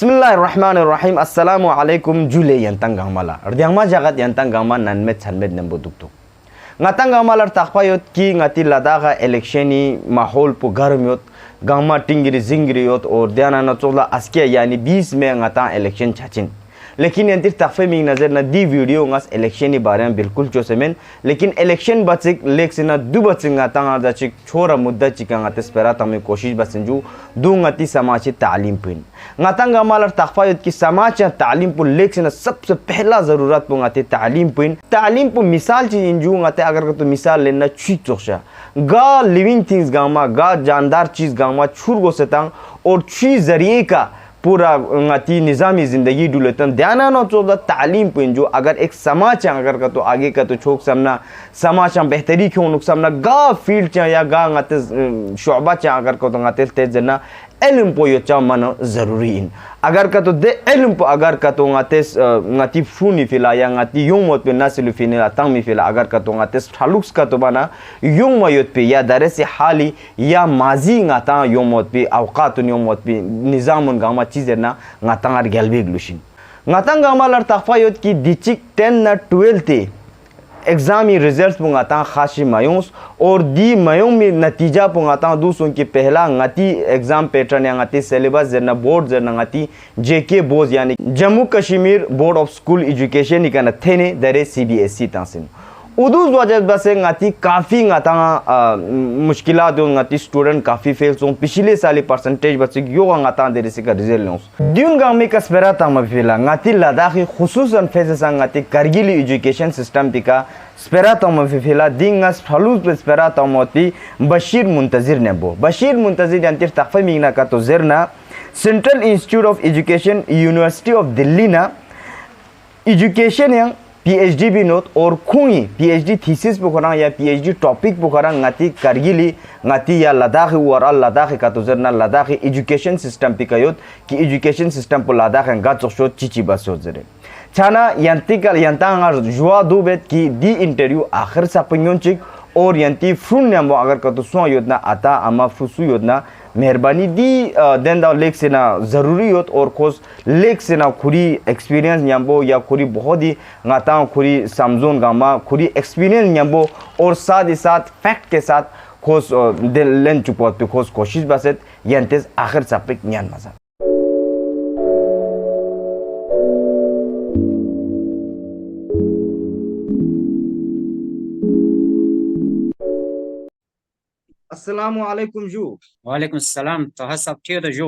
Bismillahirrahmanirrahim. Assalamualaikum jule yantang gangmala. Ardiangma jagat yantang gangma nanmet chanmet nembo duktu. Ngatang gangmalar takpayot ki ngati ladaga electioni mahol po garmyot gangma tingiri zingiri yot और ध्यान आना चोला अस्किया यानी 20 में ngata election chachin. लेकिन यंतिर तकफे में नजर न दी video ngas election बारे में बिल्कुल चोसेमेन लेकिन election बचिक लेक से न दु बचिक ngata ngada चिक छोरा मुद्दा चिका ngate स्पेरा तमे कोशिश बसंजू दु ngati समाची तालीम पिन ngata ngamalar तकफायत की समाज तालीम पु लेक से न सबसे पहला जरूरत पु ngate तालीम पु मिसाल चीज इंजू ngate अगर तो मिसाल लेना छी चोखशा गा लिविंग थिंग्स गामा गा जानदार चीज गामा छुर गो सेतांग और छी जरिए का पूरा ngati निज़ामी ज़िंदगी डुलेतन ध्यान आना चोदा तालीम पिन जो अगर एक समाज अगर का तो आगे का तो छोक समना समाज बेहतरी क्यों नुकसान गा फील्ड चा या गा ngate शोबा चा अगर को तो ngate तेज जना इल्म पो यो चा मन जरूरी इन अगर का तो दे इल्म पो अगर का तो ngati फूनी फिला या ngati yung मत पे नस्ल फिला तंग में फिला अगर का तो ngate थालुक्स का तो बना yung मयोत पे या दरस हाली या माजी ngata yung मत पे अवकात yung मत पे निज़ाम गामा चीज़ ना ngata गैलबे ग्लूशिन ngata गामा लर तफायत की डिचिक 10 ना 12 ते एग्जामी रिजल्ट्स पुंगाता खासी मायूस और दी मायूं में नतीजा पुंगाता दूसरों की पहला ngati एग्जाम पैटर्न या ngati सिलेबस जरना बोर्ड जरना ngati जेके बोज यानी Jammu Kashmir board of school education निकाना थेने दरे सीबीएसई तासिन उदूस वजह बस ngati काफ़ी ngata मुश्किलात हो ngati स्टूडेंट काफ़ी फेल सों पिछले साली परसेंटेज बस यो ngata दरे से का रिजल्ट लोस दिउन गामी का स्पेरा ताम फिला ngati लद्दाखी खुसूसन face ngati Kargil education system पिका स्पेरा ताम फिला दिंगस फलूस स्पेरा तामोती बशीर मुंतजिर यांतिर तकफे मिगना का तो जरना central institute of education university of Delhi ना एजुकेशन yang PhD भी नोट और खुई PhD थीसिस पुखरा या PhD टॉपिक पुखरा ngati कारगिली ngati या लद्दाख और लद्दाख का तो जरना लद्दाख एजुकेशन सिस्टम पिकायोत कि एजुकेशन सिस्टम पर लद्दाख गा चोशो चिची बसो जरे छाना यंतिकल यंतांगा जुआ दुबेत की दी इंटरव्यू आखिर सापन्योन चिक और यंती फ्रून नमो अगर का तो सो योजना आता अमा फुसु योजना मेहरबानी दी देंदा लेक से ना ज़रूरी होत और खोस लेक से ना खुरी एक्सपीरियंस न्याम्बो या खुरी बहुत ही गाता खुरी समझोन गामा खुरी एक्सपीरियंस न्याम्बो और साथ ही साथ फैक्ट के साथ खोस दिल लेन चुपौत पे खोस कोशिश बसत यंतेस आखिर सापिक न्यान मजा अस्सलामु अलैकुम जू वालेकुम सलाम तो सब ठीक है जो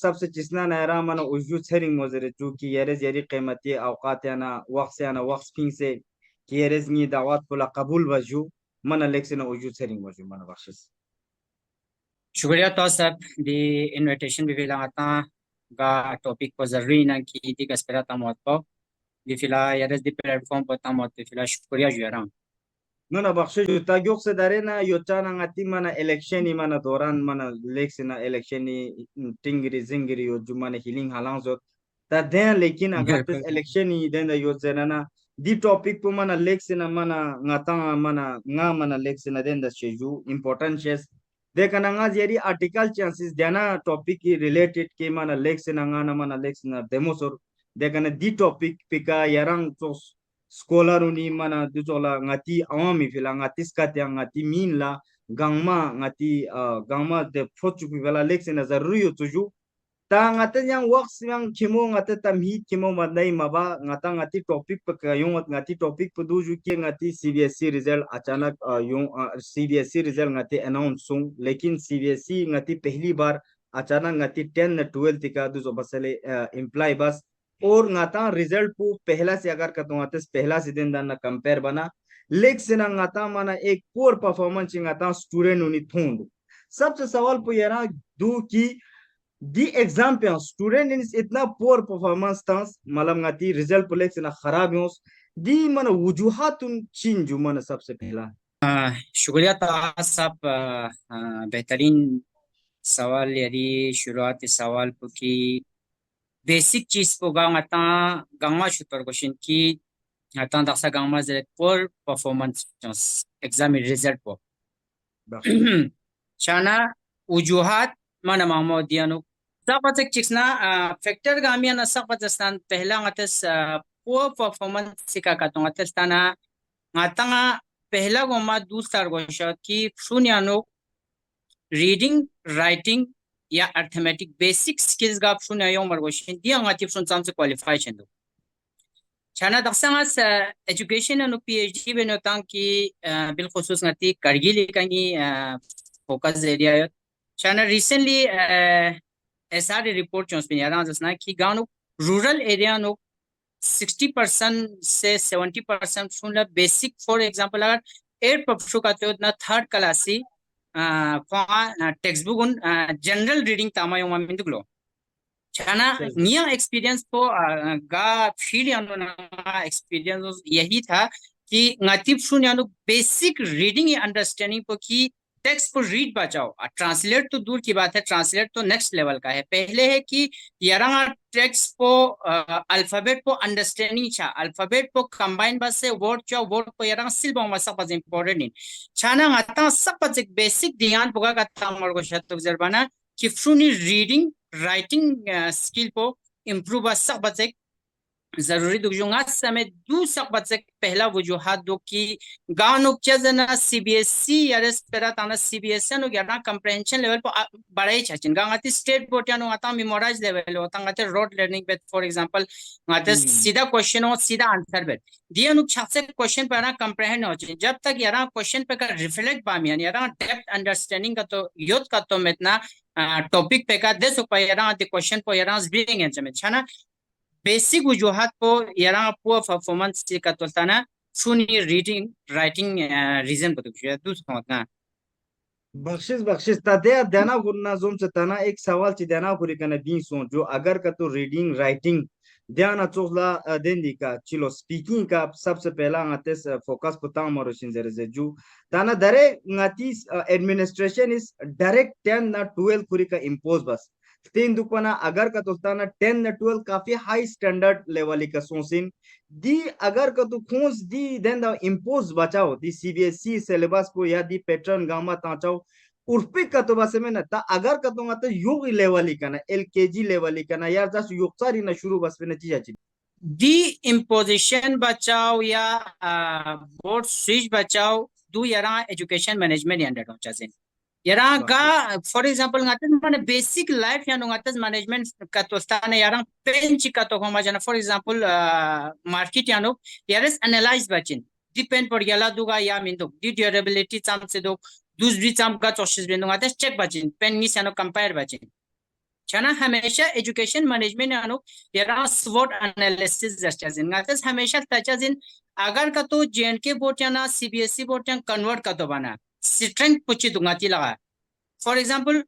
सबसे चिसना नहरा मन उजू छरिंग मोजरे जो कि येरेज येरी कीमती औकात याना वक्त फिंग से कि येरेज नी दावत पुला कबूल वजू मन लेक्सन उजू छरिंग मोजू मन बख्शिश शुक्रिया तो सब दी इनविटेशन भी लगाता गा टॉपिक को जरूरी ना की दी का स्पेरा तमोत को दी फिला यारेज दी प्लेटफॉर्म पर तमोत फिला शुक्रिया Jura Nuna baksho juta gyok se dare na yochana ngati mana election mana doran mana election election tingiri zingiri yo jumane healing halang zot ta den lekin agar tes election den da yot zena di topic pu mana election mana ngata mana election den da sheju important shes de kana nga jeri article chances dana topic related ke mana election mana election demosor de kana di topic pika yarang tos scholar uni mana duzola ngati awami fila ngati skati ngati min la gangma de fochu vela leksena zaruyo tuju ta ngate yang wax yang kimo ngate tamhid kimo madai maba ngati topic pe yung ngati topic pe duju ki ngati CBSE result achanak yung CBSE result ngati announce sung lekin CBSE ngati pehli bar achanak ngati 10 na 12 tika duzo basale imply bas और ngata result पु पहला से अगर कतो आते पहला से दिन दाना कंपेयर बना लेक से ना ngata माना एक पोर परफॉर्मेंस ngata स्टूडेंट उनी थूंड सबसे सवाल पु यारा दू की दी एग्जाम पे स्टूडेंट इन इतना पोर परफॉर्मेंस था मतलब ngati रिजल्ट पुलेक से ना खराब हो दी मन वजूहात चीन जो मन सबसे पहला शुक्रिया तो सब बेहतरीन सवाल यदि शुरुआत सवाल की बेसिक चीज को गांगता गांगमा शुतर क्वेश्चन की ngata daksa gangma zere poor performance exam result po chana ujuhat mana mangmo dianu sakpatek chiksna factor gamia na sakpatastan pehla ngates poor performance sika katongates tana ngatanga pehla goma dusar gosha ki shunyano reading writing या arithmetic basic skills gap shunya yong margoshin dia ngati shun chance qualify chendo chana daksangas education and phd benotang ki bil khusus ngati kargil kangi focus area chana recently SR report chons bin yaran jasna ki ganu rural area no 60% से 70% सुनला basic for example अगर 8 पक्षों का तो ना third classy text book उन general reading तामा यों मामिंद ग्लो छाना निया एक्सपीरियंस तो गा फील यानो ना एक्सपीरियंस यही था कि ngati सुन यानो बेसिक रीडिंग अंडरस्टैंडिंग को की टेक्स्ट को रीड बचाओ ट्रांसलेट तो दूर की बात है ट्रांसलेट तो नेक्स्ट लेवल का है पहले है कि यारा टेक्स्ट को अल्फाबेट को अंडरस्टैंडिंग छा अल्फाबेट को कंबाइन बस से वर्ड को यारा सिल्बों में सब इम्पोर्टेंट है छाना ngata सब बच्चे बेसिक ध्यान बुगा का तामर को शतक जरबाना कि फ्रूनी रीडिंग राइटिंग स्किल को इम्प्रूव सब बच्चे जरूरी दुखजूंगा समय दूसरा बच्चे पहला वजूहात दो कि गानो क्या जना सीबीएसई या रेस्पेरा ताना सीबीएसई नो क्या कंप्रेहेंशन लेवल पर बढ़ाई चाहिए गांगती स्टेट बोर्ड या नो आता मेमोराइज लेवल होता गांगते रोड लर्निंग बेट फॉर एग्जांपल गांगते सीधा क्वेश्चन हो सीधा आंसर बेट दिया नु छासे क्वेश्चन पर ना कंप्रेहेंड हो चाहिए जब तक यारा क्वेश्चन पे का रिफ्लेक्ट बामी यारा डेप्थ अंडरस्टैंडिंग का तो योद का तो मेतना टॉपिक पे का दे सो पर यारा द क्वेश्चन पर यारा ब्रीडिंग एंड में छाना बेसिक वजूहात को यारा पुअर परफॉर्मेंस से कतलताना सुनी रीडिंग राइटिंग रीजन को तो दूसरा होता बख्शिश ताते देना गुन्ना जोम से तना एक सवाल ची देना गुरी कने बीन सो जो अगर का तो रीडिंग राइटिंग ध्यान चोखला देंदी का चिलो स्पीकिंग का सबसे पहला ngate फोकस पुता मरोशिन जरे जे जू ताना दरे ngati एडमिनिस्ट्रेशन इज डायरेक्ट 10 ना 12 कुरी का इम्पोज बस तीन दुपना अगर का तो ताना 10 ना 12 काफी हाई स्टैंडर्ड लेवल का सोसिन दी अगर का तो खोस दी देन द इम्पोज बचाओ दी सीबीएसई सिलेबस को या दी पैटर्न गामा ताचाओ उर्पे का तो बस में ना ता अगर का तो तो योग लेवल का ना एलकेजी लेवल का ना यार जस्ट योग सारी ना शुरू बस में चीज अच्छी दी इम्पोजिशन बचाओ या बोर्ड स्विच बचाओ दू यारा एजुकेशन मैनेजमेंट अंडर हो चाहे यारा गा फॉर एग्जांपल ngatas माने बेसिक लाइफ या ngatas मैनेजमेंट का तो स्थाने यारा पेंच का तो हम जना फॉर एग्जांपल मार्केट यानो यारेस एनालाइज बचिन डिपेंड पर याला दुगा या मिंदो दी ड्यूरेबिलिटी चाम से दो दूसरी चाम का चोशिस बिंदो ngatas चेक बचिन पेन मिस यानो कंपेयर बचिन छना हमेशा एजुकेशन मैनेजमेंट यानो यारा स्वॉट एनालिसिस जस्ट ngatas हमेशा तचा जिन अगर का तो जेएनके बोर्ड या ना सीबीएसई बोर्ड या कन्वर्ट का तो बना स्ट्रेंथ पूछी दूंगाती लगा फॉर एग्जांपल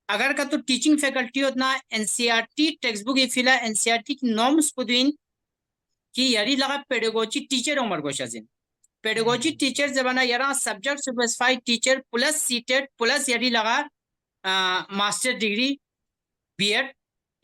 अगर का तो टीचिंग फैकल्टी होतना एनसीईआरटी टेक्स्ट बुक इफिला एनसीईआरटी की नॉर्म्स पुदीन कि यारी लगा पेडागोजी टीचर उमर गोशाजिन पेडागोजी टीचर जबाना यारा subject specified teacher plus CTET plus यारी लगा मास्टर डिग्री बीएड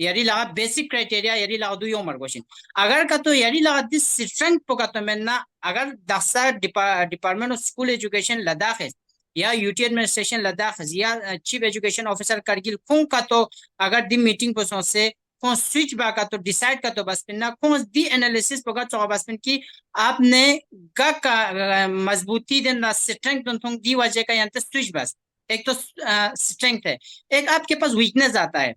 यारी लगा बेसिक क्राइटेरिया यारी लगा दो उमर गोशिन अगर का तो यारी लगा दिस स्ट्रेंथ पोका तो मैंने अगर दसा department of school education Ladakh है या यूटी एडमिनिस्ट्रेशन लद्दाख या चीफ एजुकेशन ऑफिसर करगिल कौन का तो अगर दी मीटिंग को से कौन स्विच बा का तो डिसाइड का तो बस पिन कौन दी एनालिसिस पोका तो बस पिन की आपने का मजबूती देना स्ट्रेंथ दोनों दी वजह का यहाँ स्विच बस एक तो स्ट्रेंथ है एक आपके पास वीकनेस आता है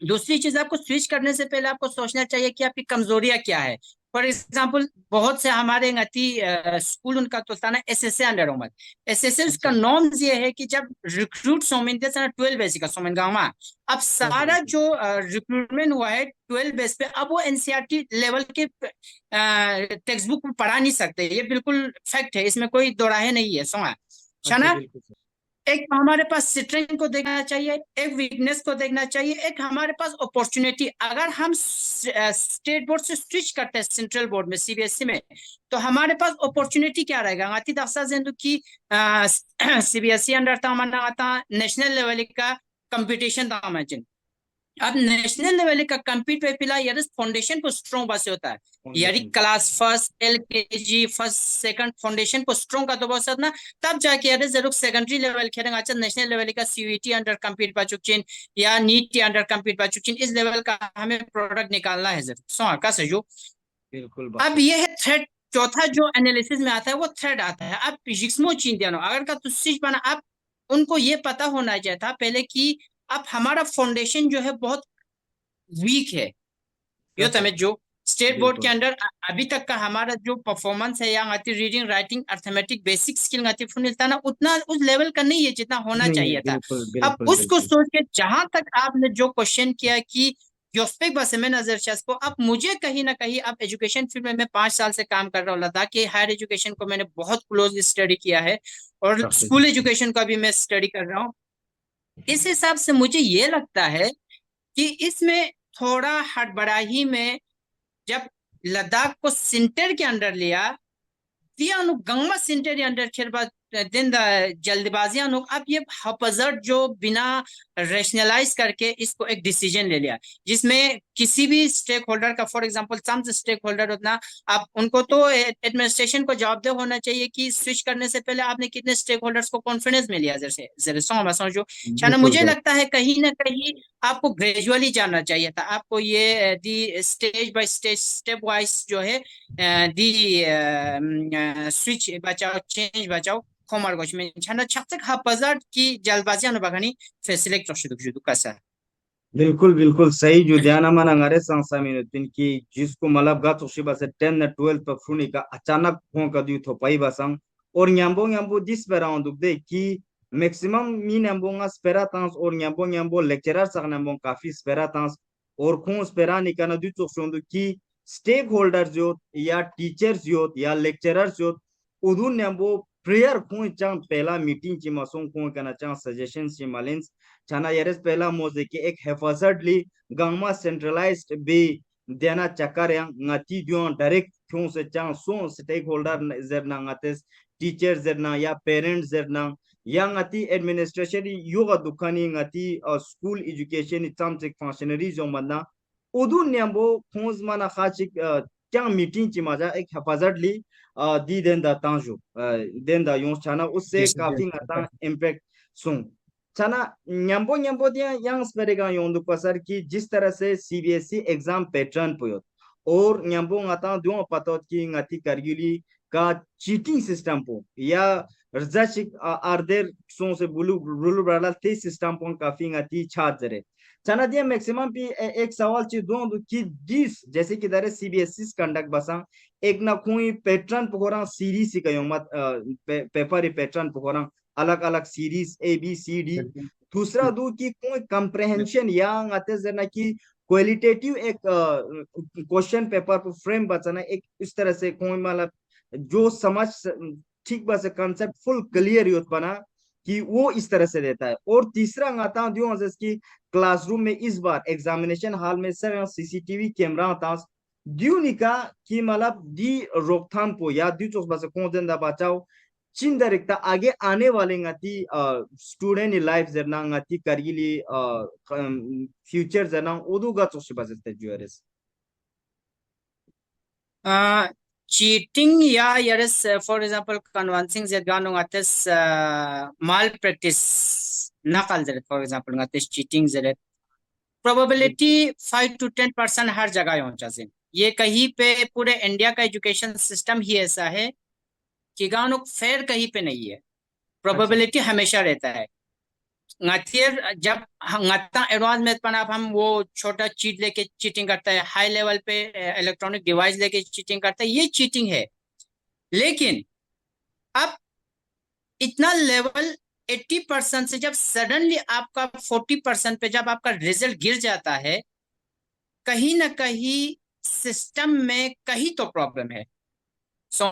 दूसरी चीज आपको स्विच करने से पहले आपको सोचना चाहिए कि आपकी कमजोरियां क्या है फॉर एग्जाम्पल बहुत से हमारे गति स्कूल उनका तो था ना एसएसए अंडर उमर एसएसए उसका नॉर्म्स ये है कि जब रिक्रूट सोमिन थे 12 बेस का सोमिन गाँव में अब सारा जो रिक्रूटमेंट हुआ है 12 बेस पे अब वो एनसीईआरटी लेवल के टेक्स्ट बुक पढ़ा नहीं सकते ये बिल्कुल फैक्ट है इसमें कोई दोराहे नहीं है सोमा छाना एक हमारे पास स्ट्रेंथ को देखना चाहिए एक वीकनेस को देखना चाहिए एक हमारे पास अपॉर्चुनिटी अगर हम स्टेट बोर्ड से स्विच करते हैं सेंट्रल बोर्ड में सीबीएसई में तो हमारे पास अपॉर्चुनिटी क्या रहेगा गाती दफ्सा जेंदु की सीबीएसई अंडर था मना आता नेशनल लेवल का कंपटीशन था मैचिंग अब नेशनल लेवल का कंप्लीट पे पिला यार फाउंडेशन को स्ट्रॉन्ग बस होता है यारी class first LKG first second foundation को स्ट्रॉन्ग का तो बहुत ना तब जाके यार जरूर सेकेंडरी लेवल खेलेंगे अच्छा नेशनल लेवल का CUET अंडर कंप्लीट पाचुकिन या नीट अंडर कंप्लीट पाचुकिन इस लेवल का हमें प्रोडक्ट निकालना है जरूर सो का सजो बिल्कुल अब ये है थ्रेड चौथा जो एनालिसिस में आता है वो थ्रेड आता है अब जिक्समो चिंतियानो अगर का तुझसे बना अब उनको ये पता होना चाहिए था पहले कि अब हमारा फाउंडेशन जो है बहुत वीक है यो तमें जो स्टेट बोर्ड के बिल्कुल अंदर अभी तक का हमारा जो परफॉर्मेंस है या आती reading writing arithmetic basic skill आती फुनिलता ना उतना उस लेवल का नहीं है जितना होना नहीं है, चाहिए था बिल्कुल अब बिल्कुल उसको बिल्कुल। सोच के जहां तक आपने जो क्वेश्चन किया कि योस्पेक बस में नजर को अब मुझे कहीं ना कहीं अब एजुकेशन फील्ड में मैं 5 साल से काम कर रहा हूँ लद्दाख के हायर एजुकेशन को मैंने बहुत क्लोज स्टडी किया है और काफी स्कूल एजुकेशन का भी मैं स्टडी कर रहा हूँ इस हिसाब से मुझे ये लगता है कि इसमें थोड़ा हड़बड़ाही में जब लद्दाख को सिंटर के अंडर लिया दिया अनु गंगा सिंटर के अंडर खेल बाद दिन जल्दबाजियां नु अब ये हपजर्ड जो बिना रेशनलाइज करके इसको एक डिसीजन ले लिया जिसमें किसी भी स्टेक होल्डर का for example some stakeholder उतना आप उनको तो एडमिनिस्ट्रेशन को जवाबदेह होना चाहिए कि स्विच करने से पहले आपने कितने स्टेक होल्डर्स को कॉन्फिडेंस में लिया जैसे जैसे समझो छाना बिल्कुल मुझे सर। लगता है कहीं ना कहीं आपको ग्रेजुअली जाना चाहिए था आपको ये the stage by stage step wise जो है दी स्विच बचाओ चेंज बचाओ खोमार गोच में छाना छक्तक हापजार्ड की जल्दबाजी अनु बगानी फेसिलेक्ट रशुदुक जुदुक कसा बिल्कुल बिल्कुल सही जो ध्यान मन अंगारे संसा मिनतिन की जिसको मतलब गा तो शिबा से 10 न 12 पर फ्रूनी का अचानक फों का दी थो पाई बसंग और न्याम्बो न्याम्बो दिस बेराउंड दुक दे कि मैक्सिमम मी न्याम्बो nga spera tans और न्याम्बो न्याम्बो लेक्चरर sak न्याम्बो काफी spera tans और खूं spera निकाना दी तो शोंदु की स्टेक होल्डर जो या टीचर्स जो या लेक्चरर्स जो उदुन न्याम्बो प्रेयर खूं चांग पहला मीटिंग ची मासों खूं kana चांग सजेशंस ची मालिन्स छाना यरेस पहला मोजे के एक हेफाजतली गंगमा सेंट्रलाइज्ड बे देना चक्कर yang ngati dion direct kyun se chang so stakeholder zerna ngates teachers zerna या parents zerna या ngati administration yoga dukani ngati school education tamsik functionary जो मना उदु न्याम्बो खोज मना खाचिक क्या मीटिंग ची मजा एक हेफाजतली दी देंदा तांजो देंदा यों छाना उससे काफी ngata impact सुन छाना न्याम्बो न्याम्बो दिया यंग स्पेरेगा योंदु पसर की जिस तरह से CBSE एग्जाम पैटर्न पोयो और न्याम्बो ngata दुआ पतो की ngati करगिली का चीटिंग सिस्टम पो या रजाचिक आर्देर सो से बुलु रुलु ब्राला ते सिस्टम पो काफी ngati छात जरे छाना दिया मैक्सिमम भी एक सवाल ची दो की जिस जैसे कि दरे CBSE कंडक्ट बसा एक ना कोई पैटर्न पकोरा सीरीज का यों मत पेपर पैटर्न पकोरा अलग अलग सीरीज ABCD दूसरा दो कि कोई कंप्रहेंशन या आते जना कि क्वालिटेटिव एक क्वेश्चन पेपर पर फ्रेम बचाना एक इस तरह से कोई मतलब जो समझ ठीक बस कंसेप्ट फुल क्लियर युत बना कि वो इस तरह से देता है और तीसरा आता हूँ जो कि क्लासरूम में इस बार एग्जामिनेशन हॉल में सर CCTV कैमरा आता ड्यू निका कि मतलब दी रोकथाम को या दी चोस बस कौन देंदा बचाओ चिन डायरेक्ट आगे आने वाले ngati स्टूडेंट लाइफ जरना ngati करगिली फ्यूचर जरना ओदुगा तो शिबाजते जुएरेस चीटिंग या यरस फॉर एग्जांपल कन्विंसिंग जगानो ngates माल प्रैक्टिस नकल जरे फॉर एग्जांपल ngates चीटिंग जरे प्रोबेबिलिटी 5 to 10% हर जगह हो जाए ये कहीं पे पूरे इंडिया का एजुकेशन सिस्टम ही ऐसा है कि गानो फेयर कहीं पे नहीं है अच्छा प्रोबेबिलिटी हमेशा रहता है ngatier जब ngata एडवांस में पर अब हम वो छोटा चीट लेके चीटिंग करता है हाई लेवल पे इलेक्ट्रॉनिक डिवाइस लेके चीटिंग करता है ये चीटिंग है लेकिन अब इतना लेवल 80% से जब सडनली आपका 40% पे जब आपका रिजल्ट गिर जाता है कहीं ना कहीं सिस्टम में कहीं तो प्रॉब्लम है सो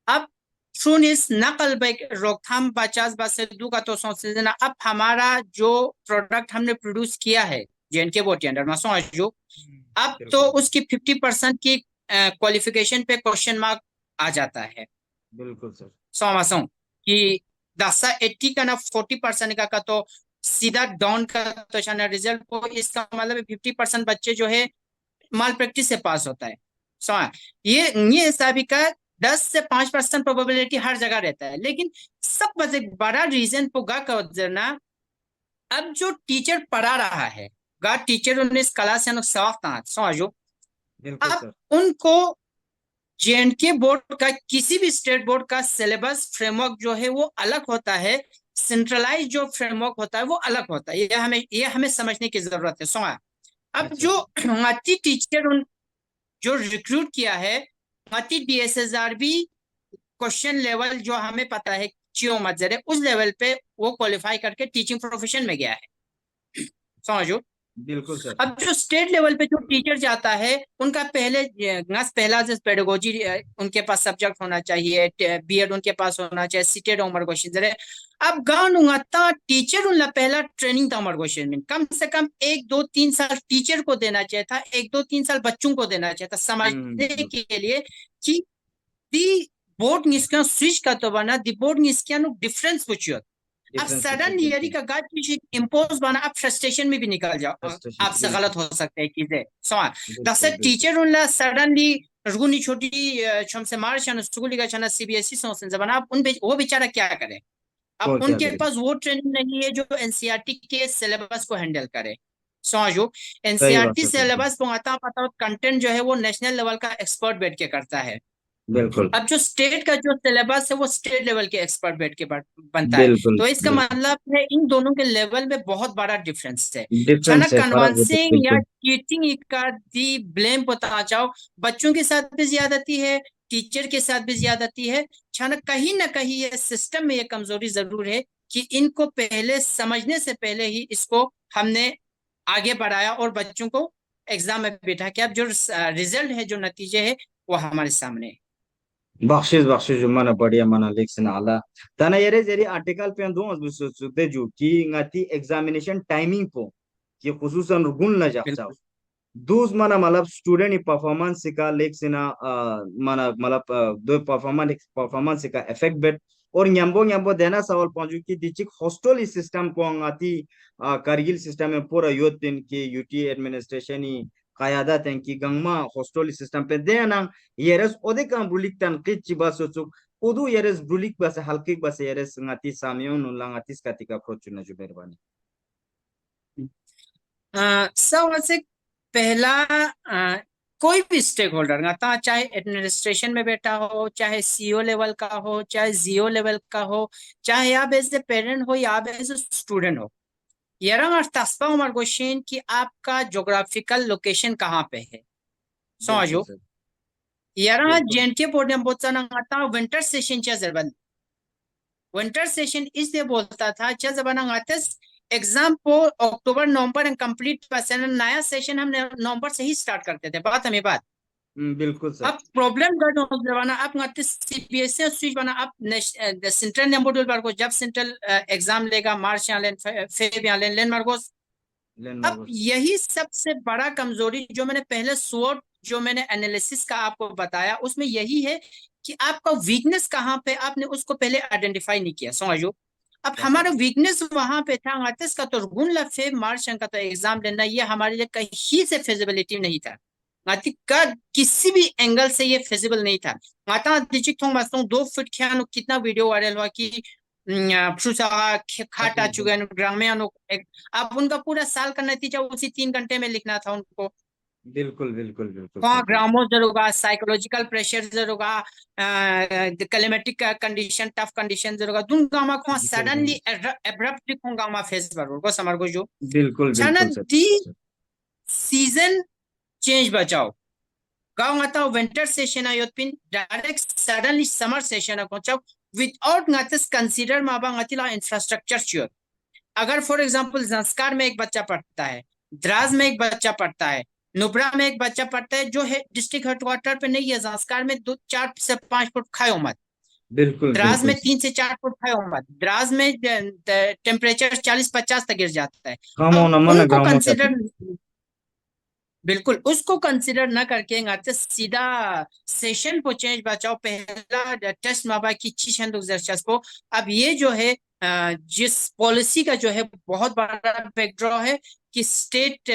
अब सुनिस नकल रोकथाम 50 का तो सोच लेना अब हमारा जो प्रोडक्ट हमने प्रोड्यूस किया है JNK बोटी अंडर में समझ जो अब तो बिल्कुल उसकी 50% की क्वालिफिकेशन पे क्वेश्चन मार्क आ जाता है बिल्कुल सर सो कि 10 80 का ना 40% का तो सीधा डाउन का तो शाना रिजल्ट को, इसका मतलब 50% बच्चे जो है माल प्रैक्टिस से पास होता है। सो ये हिसाबी का 10 से 5% प्रोबेबिलिटी हर जगह रहता है, लेकिन सब एक बड़ा रीजन होगा का वजरना अब जो टीचर पढ़ा रहा है गा टीचर उन्हें कला से समझो। बिल्कुल अब सर। उनको जेएंडके बोर्ड का किसी भी स्टेट बोर्ड का सिलेबस फ्रेमवर्क जो है वो अलग होता है, सेंट्रलाइज जो फ्रेमवर्क होता है वो अलग होता है। ये हमें समझने की जरूरत है। सुना अब अच्छा जो माती टीचर उन जो रिक्रूट किया है माती डीएसएसआरबी क्वेश्चन लेवल जो हमें पता है चियो मजर है उस लेवल पे वो क्वालिफाई करके टीचिंग प्रोफेशन में गया है। समझो। बिल्कुल सर। अब जो स्टेट लेवल पे जो टीचर जाता है उनका पहला जो पेडागोजी उनके पास सब्जेक्ट होना चाहिए, बीएड उनके पास होना चाहिए, सीटेड उमर क्वेश्चन है। अब गांव नुंगाता टीचर उनला पहला ट्रेनिंग था उमर क्वेश्चन में कम से कम 1 2 3 साल टीचर को देना चाहिए था, 1 2 3 साल बच्चों को देना चाहिए था समझने के लिए कि दी बोर्ड निस्का स्विच का तो बना दी बोर्ड निस्का नु डिफरेंस कुछ हो। अब सडन ईयरी का गाज इम्पोज बना आप फ्रस्ट्रेशन में भी निकल जाओ, आपसे गलत हो सकते हैं चीजें। सो दस टीचर उनला सडनली रुगुनी छोटी छम से मार छन स्कूल का छन सीबीएसई सोचन जब आप वो बेचारा क्या करे। अब उनके पास वो ट्रेनिंग नहीं है जो एनसीईआरटी के सिलेबस को हैंडल करे। समझो एनसीईआरटी सिलेबस पता पता कंटेंट जो है वो नेशनल लेवल का एक्सपर्ट बैठ के करता है। बिल्कुल। अब जो स्टेट का जो सिलेबस है वो स्टेट लेवल के एक्सपर्ट बैठ के बनता है। तो इसका मतलब है इन दोनों के लेवल में बहुत बड़ा डिफरेंस है। छना कन्विंसिंग या चीटिंग का दी ब्लेम पता चाहो बच्चों के साथ भी ज्यादती है, टीचर के साथ भी ज्यादती है। छना कहीं ना कहीं ये सिस्टम में ये कमजोरी जरूर है कि इनको पहले समझने से पहले ही इसको हमने आगे बढ़ाया और बच्चों को एग्जाम में बैठा के अब जो रिजल्ट है जो नतीजे है वो हमारे सामने है। बख्शिश mana बढ़िया mana लेक्सन आला तना येरे जेरी आर्टिकल पे दो सुते जो कि ngati एग्जामिनेशन टाइमिंग को कि खुसूसन रुगुन न जाओ दूस mana मतलब स्टूडेंट परफॉर्मेंस का लेक्सना mana मतलब दो परफॉर्मेंस का इफेक्ट बेट और न्यम्बो देना सवाल पहुंचू कि डिचिक हॉस्टल सिस्टम को ngati कारगिल सिस्टम में पूरा यूथ दिन की यूटी एडमिनिस्ट्रेशन ही कायादा कि गंगमा हॉस्टल सिस्टम पे देना yeres ode kan brulik tan kichi baso chuk udu yeres brulik base halkik base yeres ngati samyon ngati skatika prochuna ju berbani सबसे पहला कोई भी स्टेक होल्डर आता चाहे एडमिनिस्ट्रेशन में बैठा हो, चाहे सीईओ लेवल का हो, चाहे जीओ लेवल का हो, चाहे आप एज ए पेरेंट हो या आप एज ए स्टूडेंट हो, यरंग तस्पा उमर क्वेश्चन कि आपका जोग्राफिकल लोकेशन कहाँ पे है। समझो यरंग जेएनके बोर्ड में बोलता ना आता विंटर सेशन च्या जरबन विंटर सेशन इसलिए बोलता था च्या जबाना आते एग्जाम को अक्टूबर नवंबर एंड कंप्लीट नया सेशन हम नवंबर से ही स्टार्ट करते थे। बात हमें बात बिल्कुल सर। अब प्रॉब्लम जबाना आप सीबीएसई स्विच बना आप सेंट्रल नंबर बार को जब सेंट्रल एग्जाम लेगा मार्च या लेन फेब या लेन मार्गोस। अब यही सबसे बड़ा कमजोरी जो मैंने पहले स्वोट जो मैंने एनालिसिस का आपको बताया उसमें यही है कि आपका वीकनेस कहाँ पे आपने उसको पहले आइडेंटिफाई नहीं किया। समझो अब हमारा वीकनेस वहां पे था आतिस का तो गुण लफे मार्च का तो एग्जाम लेना ये हमारे लिए कहीं से फिजिबिलिटी नहीं था। का किसी भी एंगल से ये फिजिबल नहीं था। माता दिचिक थोंग मास्तों 2 फीट क्या कितना वीडियो वायरल हुआ कि खाट आ चुके हैं ग्रामीण। अब उनका पूरा साल का नतीजा उसी 3 घंटे में लिखना था उनको। बिल्कुल बिल्कुल बिल्कुल वहाँ ग्रामो जरूगा, साइकोलॉजिकल प्रेशर जरूगा, क्लाइमेटिक कंडीशन टफ कंडीशन जरूगा दुन गामा को सडनली एब्रप्टली को गामा फेस बरोगा समर को जो बिल्कुल छाना बिल्कुल दी सीजन चेंज बचाओ गाँव आता विंटर सेशन आयो pin direct suddenly summer session को चाओ विदाउट नातिस कंसीडर माबा ngatiला इंफ्रास्ट्रक्चर चियो। अगर फॉर एग्जांपल संस्कार में एक बच्चा पढ़ता है, द्रास में एक बच्चा पढ़ता है, नुब्रा में एक बच्चा पढ़ता है जो है डिस्ट्रिक्ट हेडक्वार्टर पे नहीं है, संस्कार में 4 से 5 फुट खायो मत, बिल्कुल द्रास में 3 से 4 फुट खायो मत, द्रास में टेम्परेचर 40-50 तक गिर जाता है। अब उनको कंसिडर बिल्कुल उसको कंसिडर न करके ngatte सीधा सेशन को चेंज बचाओ पहला टेस्ट माबा की चीशन को अब ये जो है जिस पॉलिसी का जो है बहुत बड़ा बैकड्रॉ है कि स्टेट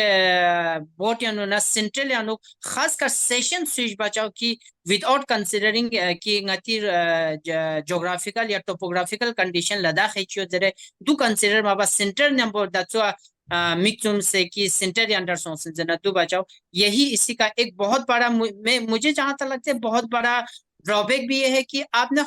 बोर्ड या ना सेंट्रल या खासकर सेशन स्विच बचाओ कि विदाउट कंसिडरिंग कि ngati जोग्राफिकल या टोपोग्राफिकल कंडीशन लद्दाख है जरे दू कंसिडर माबा सेंटर नंबर दाचो मिक्सुम से कि सेंटर अंडर सोसन जनतु बचाओ यही इसी का एक बहुत बड़ा मुझे जहां तक लगता है बहुत बड़ा ड्रॉबैक भी ये है कि आपने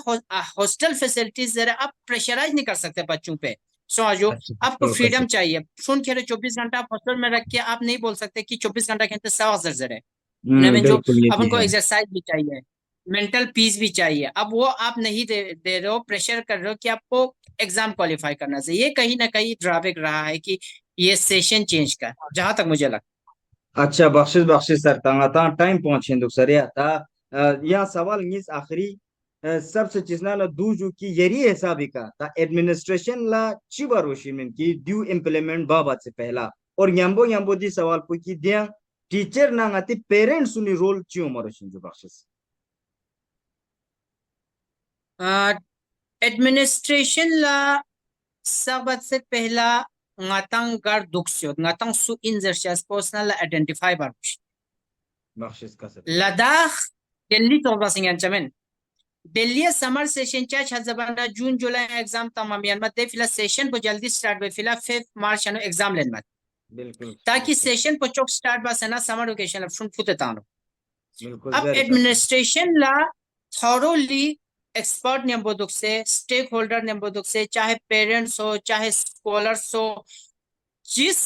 हॉस्टल फैसिलिटीज जरा आप प्रेशराइज नहीं कर सकते बच्चों पे समझो अच्छा आपको बिल्कुल फ्रीडम कैसे चाहिए सुन के 24 घंटा आप हॉस्टल में रख के आप नहीं बोल सकते कि 24 घंटा के अंदर 100 है उन्हें जो बिल्कुल ये अब भी उनको है। एक्सरसाइज भी चाहिए मेंटल पीस भी चाहिए अब वो आप नहीं दे रहे हो प्रेशर कर रहे हो कि आपको एग्जाम क्वालिफाई करना चाहिए ये कहीं ना कहीं ड्रॉबैक रहा है कि ये सेशन चेंज का जहां तक मुझे लगता अच्छा बख्शिश बख्शिश सर ता टाइम पहुंचे दुख सर या ता या सवाल निस आखिरी सबसे चिजना ला दूजु की यरी हिसाबी का ता एडमिनिस्ट्रेशन ला चिबारोशी में की ड्यू इम्प्लीमेंट बाबा से पहला और यंबो यंबो दी सवाल पु की दिया टीचर ना ngati पेरेंट्स सुनी रोल चियो मारोशी जो बख्शिश है एडमिनिस्ट्रेशन ला सबसे पहला ngatang gar duksyo ngatang su insertions personal identify barush बख्शिश का sir ladakh delhi to basingen chamen Delhi summer session चा छजबाना जून जुलाई एग्जाम तमाम यान मत फिला सेशन को जल्दी स्टार्ट बे फिला 5 मार्च यानो एग्जाम लेन मत बिल्कुल ताकि बिल्कुल सेशन को चोक स्टार्ट बस ना समर वेकेशन अब सुन फुते तानो बिल्कुल अब वेरी सर एडमिनिस्ट्रेशन ला थॉरोली एक्सपर्ट ने बोदुक से स्टेक होल्डर ने बोदुक से चाहे पेरेंट्स हो चाहे स्कॉलर्स हो जिस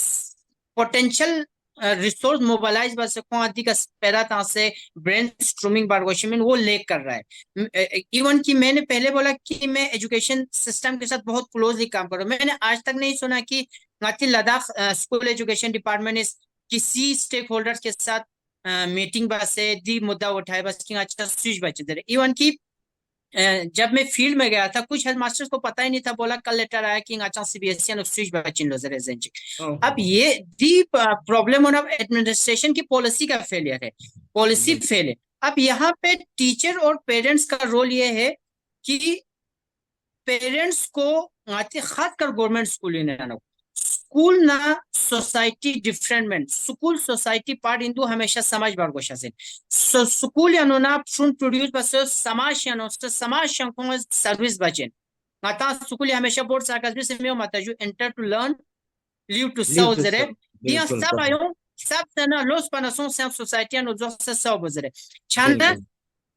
पोटेंशियल रिसोर्स मोबालाइज बस को अधिक पैदा से ब्रेन स्ट्रूमिंग बारगोशिमिन वो लेक कर रहा है इवन कि मैंने पहले बोला कि मैं एजुकेशन सिस्टम के साथ बहुत क्लोजली काम कर रहा हूँ मैंने आज तक नहीं सुना कि नाती लद्दाख स्कूल एजुकेशन डिपार्टमेंट इस किसी स्टेक होल्डर्स के साथ मीटिंग बस से दी मुद्दा उठाए बस कि अच्छा स्विच बचे दे इवन की जब मैं फील्ड में गया था कुछ हेडमास्टर्स को पता ही नहीं था बोला कल लेटर आया कि अच्छा सीबीएसई और स्विच बचिन लो जरे अब ये दी प्रॉब्लम ऑफ एडमिनिस्ट्रेशन की पॉलिसी का फेलियर है पॉलिसी फेल है अब यहाँ पे टीचर और पेरेंट्स का रोल ये है कि पेरेंट्स को खासकर गवर्नमेंट स्कूल स्कूल ना सोसाइटी डिफरेंटमेंट स्कूल सोसाइटी पार्ट इंदू हमेशा समाज बार गोशा से स्कूल यानो ना फ्रून प्रोड्यूस बस समाज यानो समाज शंको सर्विस बचेन माता स्कूल हमेशा बोर्ड सार्कस भी से में माता जो enter to learn live to leave sau to zere sir dia बिल्कुल sabayon sab sana los panason sem society no जो से sau बजरे छांदा बिल्कुल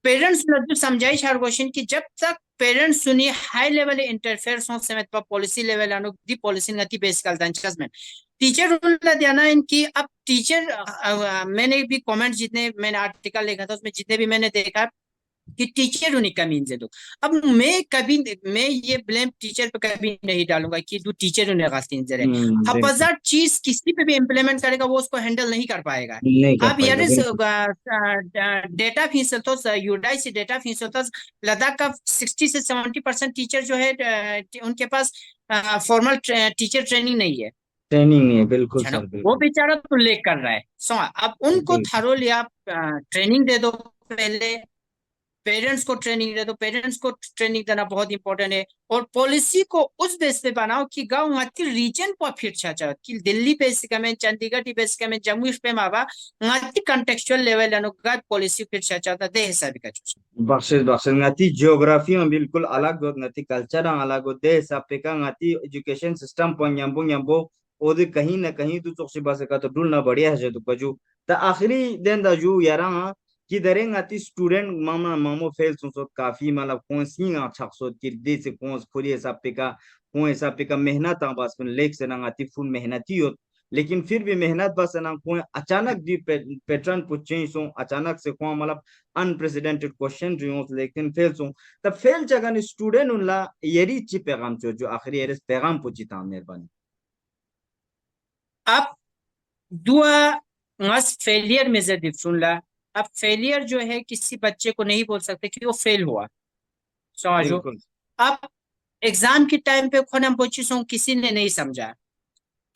पेरेंट्स लोग समझाई छाड़ क्वेश्चन कि जब तक पेरेंट्स सुनी हाई लेवल इंटरफेयर सो समेत पर पॉलिसी लेवल अनु दी पॉलिसी नती बेस कल दंचस में टीचर उनला देना इनकी अब टीचर मैंने भी कमेंट जितने मैंने आर्टिकल लिखा था उसमें जितने भी मैंने देखा कि टीचर उन्हीं का मीन दे दो अब मैं ये ब्लेम टीचर पे कभी नहीं डालूंगा कि तू टीचर उन्हें गलती जरे बिल्कुल हजार्ड चीज किसी पे भी इम्प्लीमेंट करेगा वो उसको हैंडल नहीं कर पाएगा नहीं कर अब यार पाएगा बिल्कुल डेटा फीस तो यूडाई से डेटा फीस तो लद्दाख का 60 से 70% टीचर जो है उनके पास फॉर्मल टीचर ट्रेनिंग नहीं है ट्रेनिंग नहीं है बिल्कुल है ना सर वो बिल्कुल बेचारा तो लेक कर रहा है सो अब उनको बिल्कुल थरोली आप ट्रेनिंग दे दो पहले पेरेंट्स को ट्रेनिंग दे दो पेरेंट्स को ट्रेनिंग देना बहुत इंपॉर्टेंट है और पॉलिसी को उस बेस पे बनाओ कि गांव ngati रीजन पर फिर चाचा कि दिल्ली पे इसका चंडीगढ़ पे इसका जम्मू पे मावा ngati contextual लेवल अनुगत पॉलिसी फिर चाचा दे हिसाब का बख्शिश बख्शिश ngati geography में बिल्कुल अलग हो ngati culture अलग हो दे हिसाब पे का ngati education system पर nyambo nyambo और कहीं ना कहीं तो चौकसी बात का तो ढूंढना बढ़िया है जो कजू तो आखिरी दिन दा जू यारा कि दरे ngati स्टूडेंट मामा मामो फेल सुन काफी मतलब कौन सी अच्छा सो कि दे से कौन खुली हिसाब पे का कौन हिसाब पे का मेहनत आ बस में लेख से ना ngati फुल मेहनती हो लेकिन फिर भी मेहनत बस ना कोई अचानक दी पैटर्न को चेंज हो अचानक से को मतलब अनप्रेसिडेंटेड क्वेश्चन जो लेकिन फेल सो तब फेल जगह स्टूडेंट उनला यरी ची पैगाम जो आखिरी एरस पैगाम पुचिता मेहरबानी अब दुआ ngas फेलियर में से सुन ला अब फेलियर जो है किसी बच्चे को नहीं बोल सकते कि वो फेल हुआ समझो बिल्कुल अब एग्जाम के टाइम पे खोना बच्चों किसी ने नहीं समझा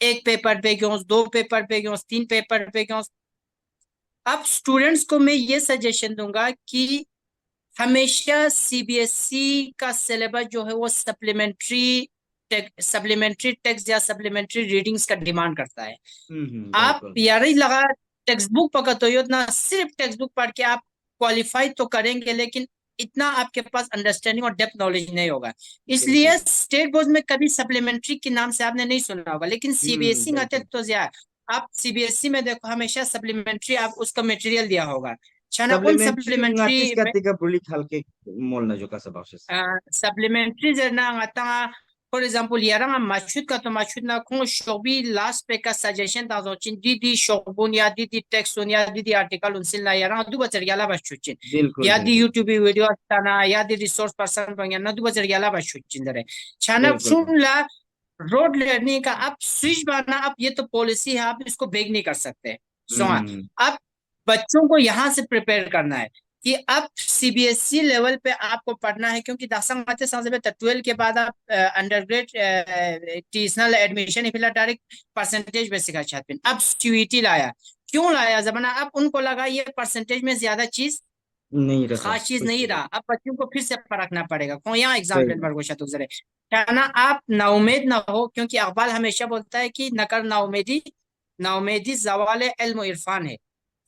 एक पेपर पे क्यों दो पेपर पे क्यों तीन पेपर पे क्यों अब स्टूडेंट्स को मैं ये सजेशन दूंगा कि हमेशा सीबीएसई का सिलेबस जो है वो सप्लीमेंट्री टेक्स्ट या सप्लीमेंट्री रीडिंग्स का डिमांड करता है। आप बिल्कुल यार ही लगा टेक्स्ट बुक पकड़ते हो ना, सिर्फ टेक्स्ट बुक पढ़ के आप क्वालिफाई तो करेंगे, लेकिन इतना आपके पास अंडरस्टैंडिंग और डेप्थ नॉलेज नहीं होगा। इसलिए बिल्कुल स्टेट बोर्ड में कभी सप्लीमेंट्री के नाम से आपने नहीं सुना होगा, लेकिन सीबीएसई में आते बिल्कुल तो ज्यादा। आप सीबीएसई में देखो हमेशा सप्लीमेंट्री आप उसका मटेरियल दिया होगा छाना उन supplementary supplementary ngatis katika bulik halke mol na joka sababshes supplementary na ngata for example yarang machut ka to machut na kung shobi last pe ka suggestion ta zo chin didi shobun ya didi text un ya didi article unsil na yarang du bacher yala bashuchin बिल्कुल ya di बिल्कुल youtube video tana ya di resource person bang na du bacher yala bashuchin dare chana बिल्कुल सुन ला road learning का आप switch बनाना, आप ये तो policy है, आप इसको बेग नहीं कर सकते। सो हम्म आप बच्चों को यहाँ से प्रिपेयर करना है कि अब सीबीएसई लेवल पे आपको पढ़ना है, क्योंकि दसम आते समझ में 12 के बाद आप अंडरग्रेड टीजनल एडमिशन फिर डायरेक्ट परसेंटेज पे सिखा चाहते हैं। अब सीयूईटी लाया, क्यों लाया जमाना, अब उनको लगा ये परसेंटेज में ज्यादा चीज नहीं रहा खास चीज कुछ नहीं नहीं रहा, अब बच्चों को फिर से परखना पड़ेगा कौन यहाँ एग्जाम सही प्लेन बात पर गोशा तुगजरे क्या ना। आप नाउमेद ना हो, क्योंकि अकबाल हमेशा बोलता है कि नकर नाउमेदी, नाउमेदी जवाल इल्म इरफान है,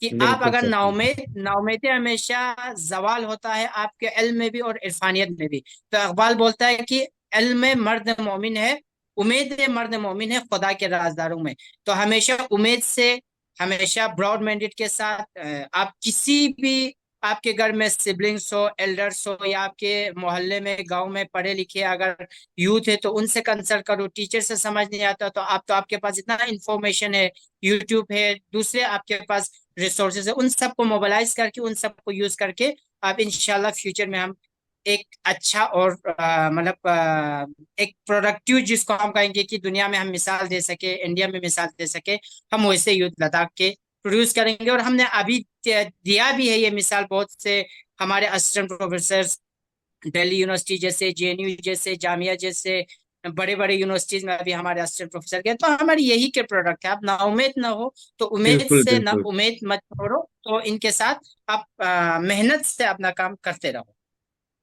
कि आप बिल्कुल अगर सही नाउमेदी हमेशा जवाल होता है आपके इल्म में भी और इरफानियत में भी। तो अकबाल बोलता है कि इल्म में मर्द मोमिन है, उम्मीद मर्द मोमिन है खुदा के राजदारों में। तो हमेशा उम्मीद से, हमेशा ब्रॉड माइंडेड के साथ आप किसी भी आपके घर में सिबलिंग्स हो, एल्डर्स हो, या आपके मोहल्ले में गांव में पढ़े लिखे अगर यूथ है तो उनसे कंसल्ट करो। टीचर से समझ नहीं आता तो आपके पास इतना इंफॉर्मेशन है, यूट्यूब है, दूसरे आपके पास रिसोर्सेज है, उन सबको मोबिलाइज करके उन सबको यूज करके आप इंशाल्लाह फ्यूचर में हम एक अच्छा और एक प्रोडक्टिव, जिसको हम कहेंगे कि दुनिया में हम मिसाल दे सके, इंडिया में मिसाल दे सके, हम वैसे यूथ लद्दाख के प्रोड्यूस करेंगे। और हमने अभी दिया भी है ये मिसाल बहुत से हमारे असिस्टेंट प्रोफेसर दिल्ली यूनिवर्सिटी जैसे, जेएनयू जैसे, जामिया जैसे बड़े बड़े यूनिवर्सिटीज में अभी हमारे असिस्टेंट प्रोफेसर के। तो हमारी यही के प्रोडक्ट है। आप ना उम्मीद ना हो तो उम्मीद बिल्कुल से ना बिल्कुल उम्मीद मत छोड़ो, तो इनके साथ आप मेहनत से अपना काम करते रहो।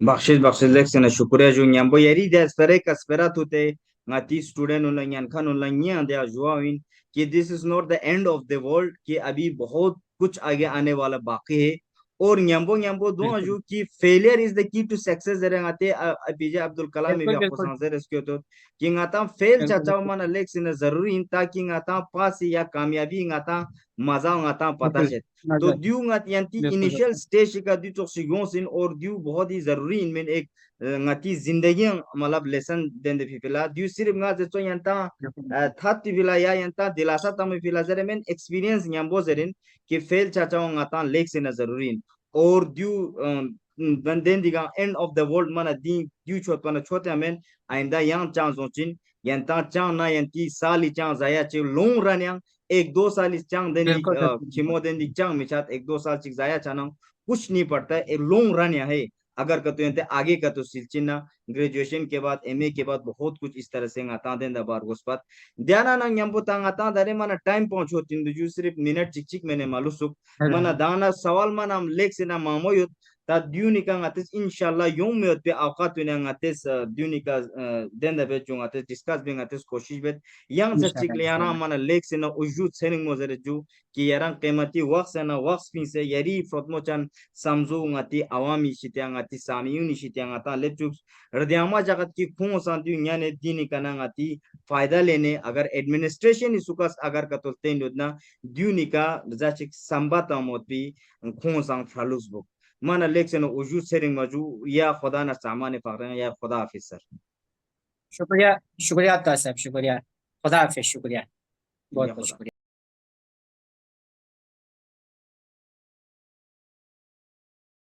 बख्शिश लेक्सन शुक्रिया जो nyambo yari de espere ka espera tute ngati student उन nyan khan उन nya de juawin कि this is not the end of the world कि अभी बहुत कुछ आगे आने वाला बाकी है और nyambo nyambo दो बिल्कुल जो कि failure is the key to success जरे ngate अपीजे अब्दुल कलाम में भी बिल्कुल आपको बिल्कुल सांसे इसके तो कि ngata fail बिल्कुल चाचा बिल्कुल मन लेक्सन जरूरी इंता कि ngata पास या कामयाबी ngata मजा ngata पता बिल्कुल है तो नजर ड्यू ngati बिल्कुल इनिशियल बिल्कुल स्टेज का ड्यू तो सिगोसिन और ड्यू बहुत ही जरूरी इनमें एक ngati जिंदगी मतलब लेसन देंदे फिला ड्यू सिर्फ nga जे तो यंता बिल्कुल थत फिला या यंता दिलासा तम फिला जरे में एक्सपीरियंस यंबो जरिन कि फेल चाचा ngata लेक से न जरूरी और ड्यू बंदेन दिगा एंड ऑफ द वर्ल्ड माना दी ड्यू छोट पना छोटे में आइंदा yang चांस होचिन यंता चांग ना यंती साली चांग जाया चे लोंग रन एक दो साल इस चांग दें दी बिल्कुल बिल्कुल खिमो दें दी चांग मिचात एक दो साल चिक जाया चाना कुछ नहीं पड़ता है एक लॉन्ग रन है अगर कतो यंते आगे का तो सिलचिना ग्रेजुएशन के बाद एमए के बाद बहुत कुछ इस तरह से आता दें दबार गोस्पत ध्याना ना यंबो तांग आता दरे माना टाइम पहुंचो तीन जो सिर्फ मिनट चिक चिक मैंने मालूम सुख mana dana sawal mana am lek sina mamoyut ta dunika ngatis inshallah yom meot pe awqat tuna ngatis dunika denda be chung ngatis discuss be ngatis koshish bet yang sa इंशाल्लाह chikliana इंशाल्लाह mana lek sina ujud sening mozere ju ki yaran qimati waqt sana waqt fin se yari frotmo chan samzu ngati awami shitya ngati samiyuni shitya ngata lepchup रदियामा जगत की खून सांति न्याने दीनी कना ngati फायदा लेने अगर एडमिनिस्ट्रेशन इसुकस अगर कतोते नोदना द्यूनिका जाचिक संबाता मोती खून सांग फालुस बुक माना लेक्सन उजू सेरिंग मजू या खुदा ना सामाने फाकरें या खुदा हाफिज सर शुक्रिया शुक्रिया आपका साहब, शुक्रिया, खुदा हाफिज, शुक्रिया, बहुत या बहुत खुदा शुक्रिया।